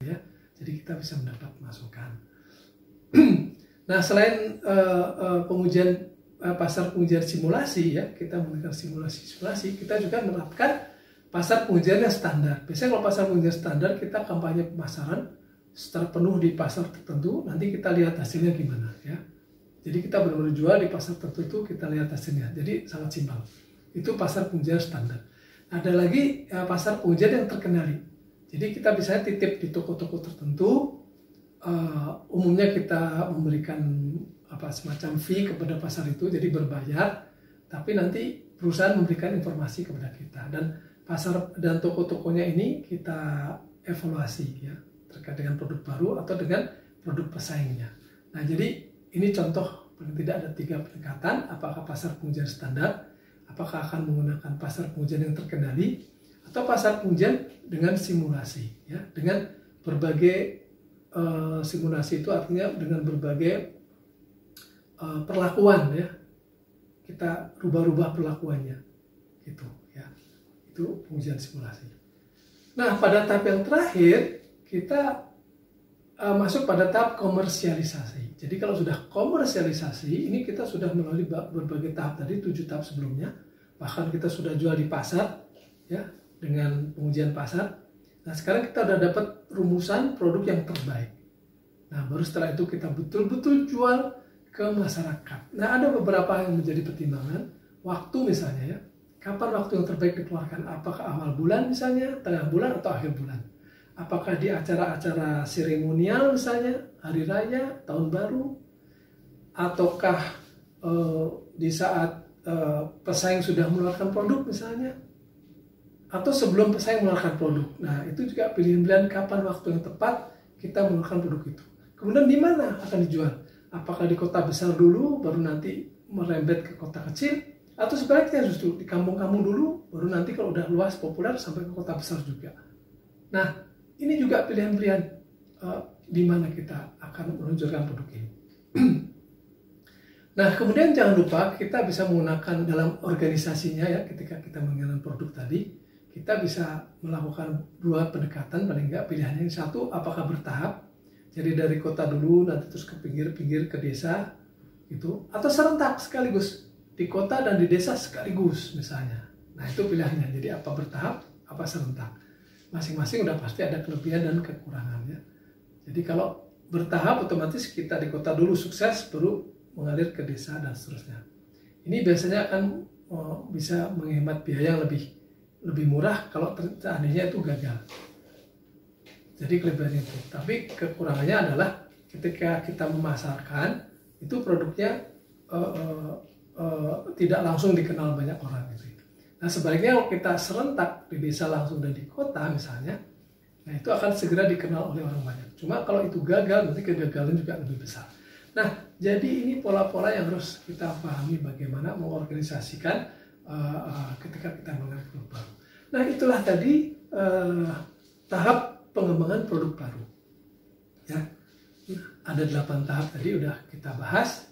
ya. Jadi kita bisa mendapat masukan. Nah, selain pengujian pasar pengujian simulasi ya, kita menggunakan simulasi, kita juga menerapkan pasar pengujian yang standar. Biasanya kalau pasar pengujian standar kita kampanye pemasaran secara penuh di pasar tertentu, nanti kita lihat hasilnya gimana ya. Jadi kita benar-benar jual di pasar tertentu, kita lihat hasilnya. Jadi sangat simpel. Itu pasar pengujian standar. Ada lagi pasar pengujian yang terkendali. Jadi kita bisa titip di toko-toko tertentu. Umumnya kita memberikan semacam fee kepada pasar itu, jadi berbayar, tapi nanti perusahaan memberikan informasi kepada kita, dan pasar dan toko-tokonya ini kita evaluasi ya terkait dengan produk baru atau dengan produk pesaingnya. Nah, jadi ini contoh, paling tidak ada 3 pendekatan. Apakah pasar pengujian standar, apakah akan menggunakan pasar pengujian yang terkendali, atau pasar pengujian dengan simulasi ya, dengan berbagai simulasi itu artinya dengan berbagai perlakuan ya, kita rubah-rubah perlakuannya gitu ya. Itu pengujian simulasi. Nah, pada tahap yang terakhir kita masuk pada tahap komersialisasi. Jadi kalau sudah komersialisasi, ini kita sudah melalui berbagai tahap tadi, 7 tahap sebelumnya, bahkan kita sudah jual di pasar ya dengan pengujian pasar. Nah, sekarang kita udah dapat rumusan produk yang terbaik. Nah, baru setelah itu kita betul-betul jual ke masyarakat. Nah, ada beberapa yang menjadi pertimbangan. Waktu misalnya ya, kapan waktu yang terbaik dikeluarkan? Apakah awal bulan misalnya, tengah bulan, atau akhir bulan? Apakah di acara-acara seremonial misalnya, hari raya, tahun baru? Ataukah di saat pesaing sudah mengeluarkan produk misalnya? Atau sebelum pesaing mengeluarkan produk. Nah, itu juga pilihan-pilihan kapan waktu yang tepat kita mengeluarkan produk itu. Kemudian di mana akan dijual? Apakah di kota besar dulu, baru nanti merembet ke kota kecil? Atau sebaliknya justru di kampung-kampung dulu, baru nanti kalau udah luas, populer, sampai ke kota besar juga. Nah, ini juga pilihan-pilihan di mana kita akan meluncurkan produk ini. Nah, kemudian jangan lupa kita bisa menggunakan dalam organisasinya ya, ketika kita menggunakan produk tadi, kita bisa melakukan 2 pendekatan paling enggak. Pilihannya yang satu, apakah bertahap, jadi dari kota dulu nanti terus ke pinggir-pinggir ke desa gitu, atau serentak sekaligus di kota dan di desa sekaligus misalnya. Nah, itu pilihannya, jadi apa bertahap, apa serentak. Masing-masing udah pasti ada kelebihan dan kekurangannya. Jadi kalau bertahap otomatis kita di kota dulu sukses, baru mengalir ke desa dan seterusnya. Ini biasanya akan bisa menghemat biaya yang lebih murah kalau seandainya itu gagal. Jadi kelebihannya itu. Tapi kekurangannya adalah ketika kita memasarkan itu produknya tidak langsung dikenal banyak orang gitu. Nah, sebaliknya kalau kita serentak di desa langsung dan di kota misalnya, nah itu akan segera dikenal oleh orang banyak. Cuma kalau itu gagal, nanti kegagalan juga lebih besar. Nah, jadi ini pola-pola yang harus kita pahami bagaimana mengorganisasikan ketika kita mengenal produk baru. Nah, itulah tadi tahap pengembangan produk baru. Ya, ada 8 tahap tadi udah kita bahas,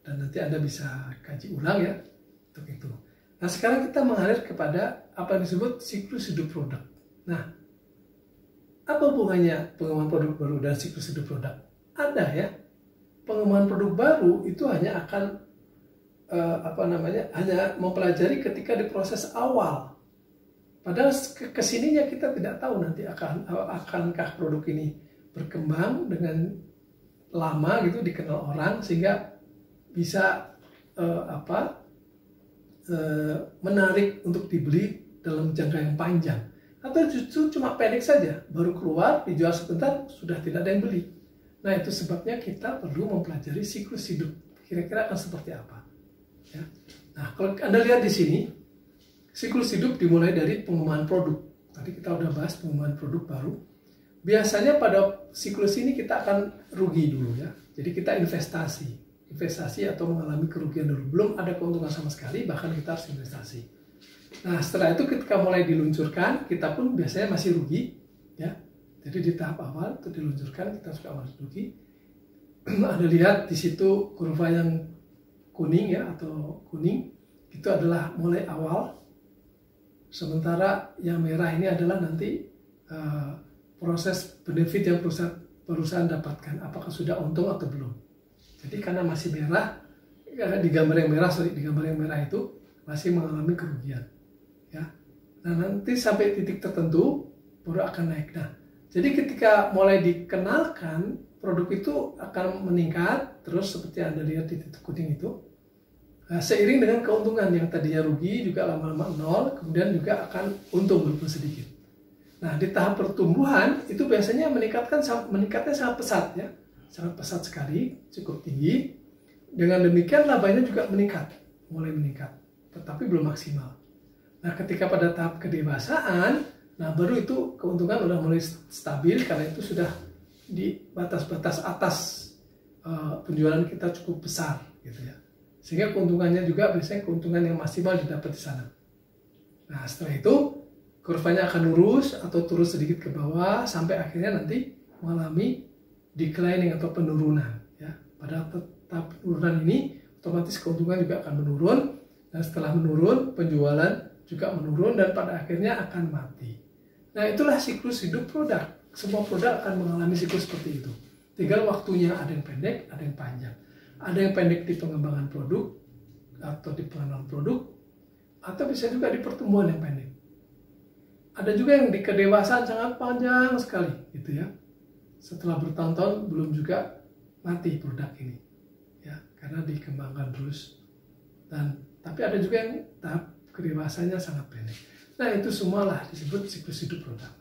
dan nanti Anda bisa kaji ulang ya untuk itu. Nah, sekarang kita mengalir kepada apa yang disebut siklus hidup produk. Nah, apa hubungannya pengembangan produk baru dan siklus hidup produk? Ada ya. Pengembangan produk baru itu hanya akan hanya mempelajari ketika di proses awal. Padahal kesininya kita tidak tahu nanti akankah produk ini berkembang dengan lama gitu, dikenal orang sehingga bisa menarik untuk dibeli dalam jangka yang panjang, atau justru cuma pendek saja, baru keluar dijual sebentar sudah tidak ada yang beli. Nah, itu sebabnya kita perlu mempelajari siklus hidup, kira-kira akan seperti apa ya. Nah, kalau Anda lihat di sini, siklus hidup dimulai dari pengembangan produk. Tadi kita udah bahas pengembangan produk baru. Biasanya pada siklus ini kita akan rugi dulu ya. Jadi kita investasi atau mengalami kerugian dulu. Belum ada keuntungan sama sekali, bahkan kita harus investasi. Nah, setelah itu ketika mulai diluncurkan, kita pun biasanya masih rugi ya. Jadi di tahap awal itu diluncurkan, kita suka masih rugi. Anda lihat di situ kurva yang kuning ya, atau kuning itu adalah mulai awal. Sementara yang merah ini adalah nanti proses benefit yang perusahaan dapatkan, apakah sudah untung atau belum. Jadi karena masih merah, di gambar yang merah itu masih mengalami kerugian. Ya. Nah nanti sampai titik tertentu baru akan naik. Nah, jadi ketika mulai dikenalkan, produk itu akan meningkat, terus seperti Anda lihat di titik kuning itu, seiring dengan keuntungan yang tadinya rugi juga lama-lama nol, kemudian juga akan untung walaupun sedikit. Nah, di tahap pertumbuhan itu biasanya meningkatnya sangat pesat ya. Sangat pesat sekali, cukup tinggi. Dengan demikian labanya juga mulai meningkat, tetapi belum maksimal. Nah, ketika pada tahap kedewasaan, nah baru itu keuntungan udah mulai stabil karena itu sudah di batas-batas atas penjualan kita cukup besar gitu ya. Sehingga keuntungannya juga biasanya keuntungan yang maksimal didapat di sana. Nah, setelah itu kurvanya akan lurus atau turun sedikit ke bawah sampai akhirnya nanti mengalami declining atau penurunan ya. Pada tahap penurunan ini otomatis keuntungan juga akan menurun, dan setelah menurun penjualan juga menurun dan pada akhirnya akan mati. Nah, itulah siklus hidup produk. Semua produk akan mengalami siklus seperti itu. Tinggal waktunya ada yang pendek, ada yang panjang. Ada yang pendek di pengembangan produk atau di pengenalan produk, atau bisa juga di pertumbuhan yang pendek. Ada juga yang di kedewasaan sangat panjang sekali gitu ya. Setelah bertahun-tahun belum juga mati produk ini ya, karena dikembangkan terus. Tapi ada juga yang tahap kedewasaannya sangat pendek. Nah, itu semualah disebut siklus hidup produk.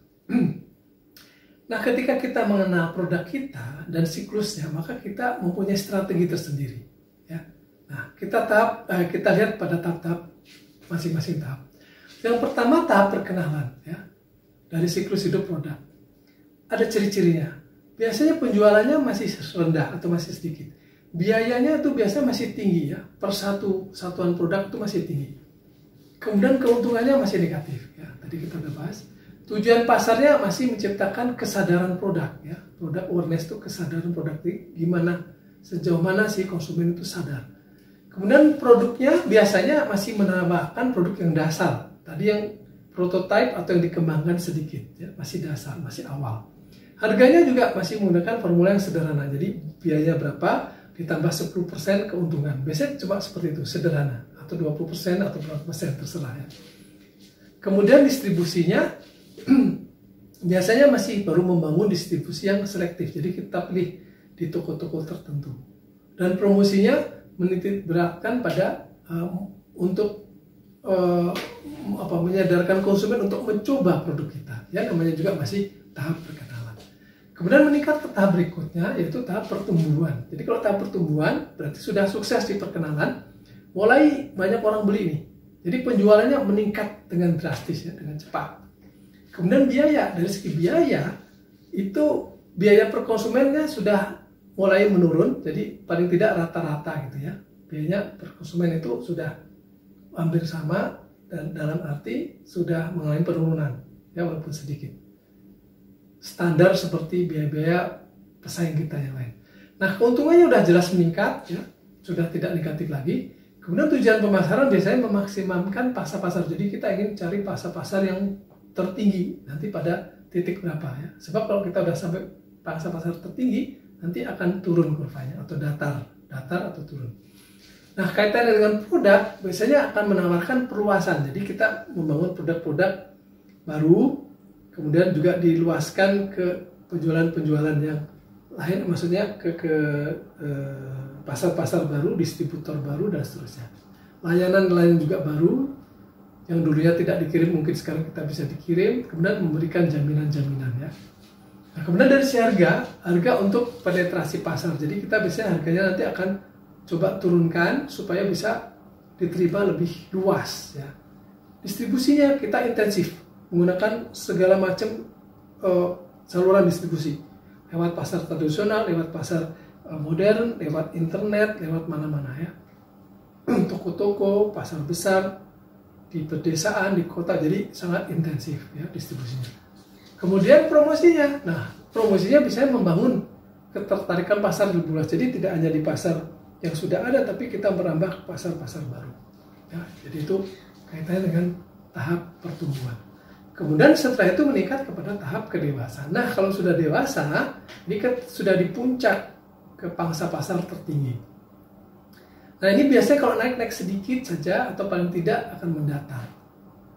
Nah, ketika kita mengenal produk kita dan siklusnya, maka kita mempunyai strategi tersendiri ya. Nah, kita lihat pada tahap-tahap masing-masing tahap. Yang pertama tahap perkenalan ya, dari siklus hidup produk. Ada ciri-cirinya. Biasanya penjualannya masih rendah atau masih sedikit. Biayanya itu biasanya masih tinggi ya. Per satuan produk itu masih tinggi. Kemudian keuntungannya masih negatif ya. Tadi kita udah bahas. Tujuan pasarnya masih menciptakan kesadaran produk ya. Produk awareness itu kesadaran produk itu gimana, sejauh mana sih konsumen itu sadar. Kemudian produknya biasanya masih menambahkan produk yang dasar. Tadi yang prototype atau yang dikembangkan sedikit ya, masih dasar, masih awal. Harganya juga masih menggunakan formula yang sederhana. Jadi biaya berapa ditambah 10% keuntungan. Biasanya coba seperti itu, sederhana. Atau 20% atau berapa persen, terserah ya. Kemudian distribusinya biasanya masih baru membangun distribusi yang selektif. Jadi kita pilih di toko-toko tertentu. Dan promosinya menitik beratkan pada untuk menyadarkan konsumen untuk mencoba produk kita. Ya, namanya juga masih tahap perkenalan. Kemudian meningkat ke tahap berikutnya, yaitu tahap pertumbuhan. Jadi kalau tahap pertumbuhan berarti sudah sukses di perkenalan, mulai banyak orang beli nih. Jadi penjualannya meningkat dengan drastis ya, dengan cepat. Kemudian biaya, dari segi biaya itu biaya per konsumennya sudah mulai menurun. Jadi paling tidak rata-rata gitu ya. Biayanya per konsumen itu sudah hampir sama, dan dalam arti sudah mengalami penurunan ya, walaupun sedikit. Standar seperti biaya-biaya pesaing kita yang lain. Nah, keuntungannya sudah jelas meningkat ya, sudah tidak negatif lagi. Kemudian tujuan pemasaran biasanya memaksimalkan pasar-pasar. Jadi kita ingin cari pasar-pasar yang tertinggi nanti pada titik berapa ya. Sebab kalau kita sudah sampai pasar-pasar tertinggi, nanti akan turun kurvanya atau datar atau turun. Nah, kaitannya dengan produk biasanya akan menawarkan perluasan. Jadi kita membangun produk-produk baru, kemudian juga diluaskan ke penjualan-penjualan yang lain, maksudnya ke pasar-pasar baru, distributor baru, dan seterusnya. Layanan juga baru, yang dulunya tidak dikirim mungkin sekarang kita bisa dikirim, kemudian memberikan jaminan-jaminan ya. Nah, kemudian dari si harga untuk penetrasi pasar. Jadi kita biasanya harganya nanti akan coba turunkan supaya bisa diterima lebih luas ya. Distribusinya kita intensif, menggunakan segala macam saluran distribusi, lewat pasar tradisional, lewat pasar modern, lewat internet, lewat mana-mana ya. Toko-toko, pasar besar, di pedesaan, di kota, jadi sangat intensif ya distribusinya. Kemudian promosinya, nah promosinya bisa membangun ketertarikan pasar lebih luas. Jadi tidak hanya di pasar yang sudah ada, tapi kita merambah ke pasar-pasar baru. Ya, jadi itu kaitannya dengan tahap pertumbuhan. Kemudian setelah itu meningkat kepada tahap kedewasaan. Nah, kalau sudah dewasa, ini kan sudah di puncak ke pangsa pasar tertinggi. Nah, ini biasanya kalau naik-naik sedikit saja atau paling tidak akan mendatar.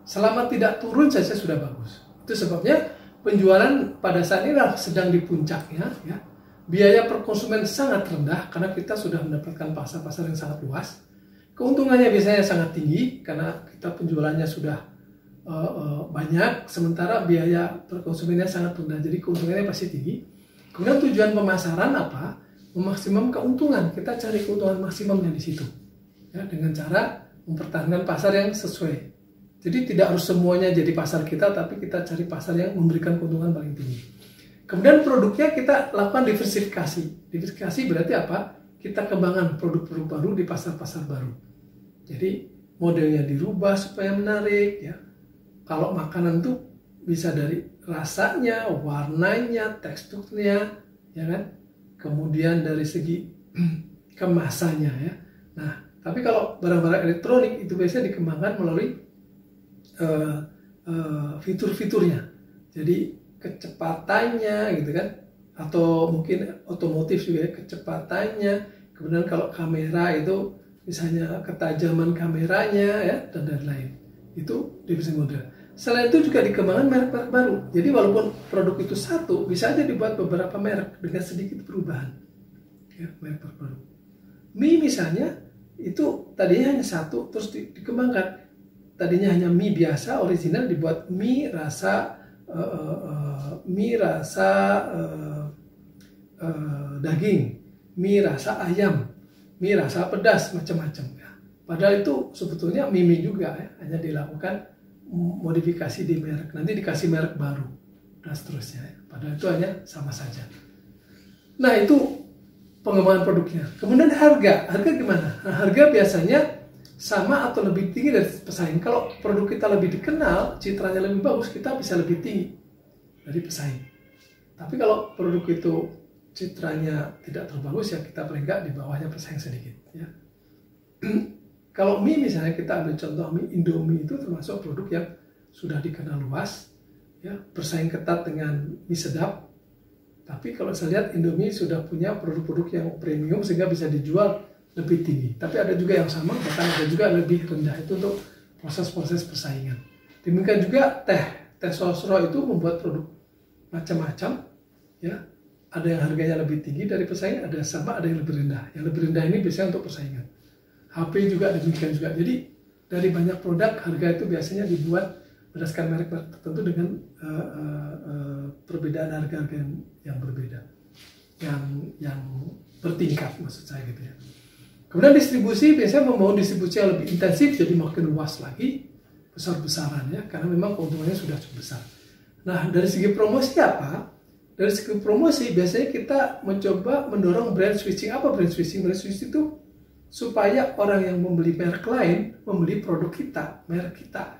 Selama tidak turun saja sudah bagus. Itu sebabnya penjualan pada saat ini sedang di puncaknya, ya. Biaya per konsumen sangat rendah karena kita sudah mendapatkan pasar-pasar yang sangat luas. Keuntungannya biasanya sangat tinggi karena kita penjualannya sudah banyak, sementara biaya per konsumennya sangat rendah. Jadi keuntungannya pasti tinggi. Kemudian tujuan pemasaran apa? Memaksimum keuntungan. Kita cari keuntungan maksimumnya di situ, ya, dengan cara mempertahankan pasar yang sesuai. Jadi tidak harus semuanya jadi pasar kita, tapi kita cari pasar yang memberikan keuntungan paling tinggi. Kemudian produknya kita lakukan diversifikasi. Diversifikasi berarti apa? Kita kembangkan produk-produk baru di pasar-pasar baru. Jadi modelnya dirubah supaya menarik, ya. Kalau makanan tuh bisa dari rasanya, warnanya, teksturnya, ya kan? Kemudian dari segi kemasannya, ya. Nah, tapi kalau barang-barang elektronik itu biasanya dikembangkan melalui fitur-fiturnya. Jadi kecepatannya gitu kan, atau mungkin otomotif juga kecepatannya. Kemudian kalau kamera itu misalnya ketajaman kameranya, ya, dan lain-lain. Itu divisi model. Selain itu juga dikembangkan merek-merek baru. Jadi walaupun produk itu satu, bisa aja dibuat beberapa merek dengan sedikit perubahan, ya, merek baru. Mie misalnya itu tadinya hanya satu, terus dikembangkan. Tadinya hanya mie biasa original dibuat mie rasa daging, mie rasa ayam, mie rasa pedas, macam-macam, ya. Padahal itu sebetulnya mie juga, ya, hanya dilakukan modifikasi di merek, nanti dikasih merek baru dan seterusnya, ya. Padahal itu hanya sama saja. Nah, itu pengembangan produknya. Kemudian harga gimana? Nah, harga biasanya sama atau lebih tinggi dari pesaing. Kalau produk kita lebih dikenal, citranya lebih bagus, kita bisa lebih tinggi dari pesaing. Tapi kalau produk itu citranya tidak terlalu bagus, ya kita paling nggak di bawahnya pesaing sedikit, ya. Kalau mie misalnya, kita ambil contoh mie Indomie, itu termasuk produk yang sudah dikenal luas, ya, bersaing ketat dengan mie sedap. Tapi kalau saya lihat Indomie sudah punya produk-produk yang premium sehingga bisa dijual lebih tinggi. Tapi ada juga yang sama, bahkan ada juga lebih rendah. Itu untuk proses-proses persaingan. Demikian juga teh sosro itu membuat produk macam-macam, ya. Ada yang harganya lebih tinggi dari pesaing, ada yang sama, ada yang lebih rendah. Yang lebih rendah ini biasanya untuk persaingan. HP juga demikian juga. Jadi dari banyak produk, harga itu biasanya dibuat berdasarkan merek-merek tertentu dengan perbedaan harga-harga yang berbeda, yang bertingkat, maksud saya gitu, ya. Kemudian distribusi biasanya membangun distribusi yang lebih intensif, jadi makin luas lagi, besar-besaran, ya, karena memang keuntungannya sudah cukup besar. Nah, dari segi promosi apa? Dari segi promosi biasanya kita mencoba mendorong brand switching. Apa brand switching? Brand switching itu supaya orang yang membeli merek lain membeli produk kita, merek kita.